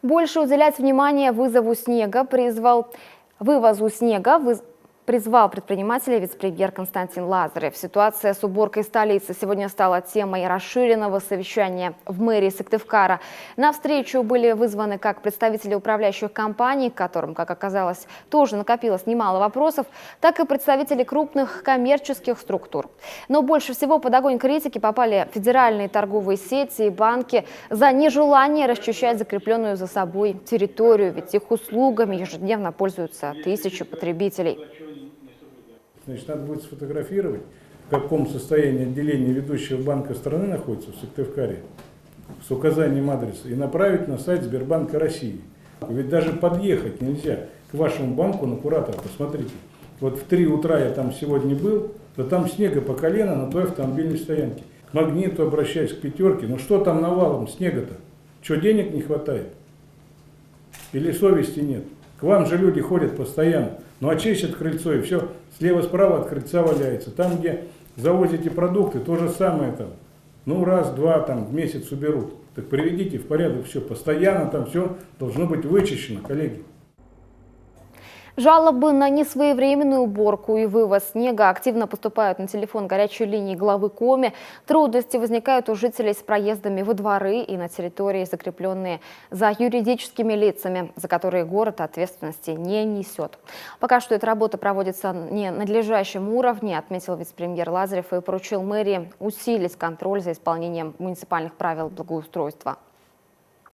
Больше уделять внимание вывозу снега призвал предпринимателей вице-премьер Константин Лазарев. Ситуация с уборкой столицы сегодня стала темой расширенного совещания в мэрии Сыктывкара. На встречу были вызваны как представители управляющих компаний, к которым, как оказалось, тоже накопилось немало вопросов, так и представители крупных коммерческих структур. Но больше всего под огонь критики попали федеральные торговые сети и банки за нежелание расчищать закрепленную за собой территорию, ведь их услугами ежедневно пользуются тысячи потребителей. Значит, надо будет сфотографировать, в каком состоянии отделение ведущего банка страны находится в Сыктывкаре, с указанием адреса, и направить на сайт Сбербанка России. Ведь даже подъехать нельзя к вашему банку на куратор. Посмотрите, вот в 3 утра я там сегодня был, то там снега по колено на той автомобильной стоянке. К Магниту обращаюсь, к Пятерке. Ну что там навалом снега-то? Что, денег не хватает? Или совести нет? К вам же люди ходят постоянно. Ну очистят крыльцо и все, слева-справа от крыльца валяется. Там, где завозите продукты, то же самое там. Ну раз-два там в месяц уберут. Так приведите в порядок все. Постоянно там все должно быть вычищено, коллеги. Жалобы на несвоевременную уборку и вывоз снега активно поступают на телефон горячей линии главы Коми. Трудности возникают у жителей с проездами во дворы и на территории, закрепленные за юридическими лицами, за которые город ответственности не несет. Пока что эта работа проводится не на надлежащем уровне, отметил вице-премьер Лазарев и поручил мэрии усилить контроль за исполнением муниципальных правил благоустройства.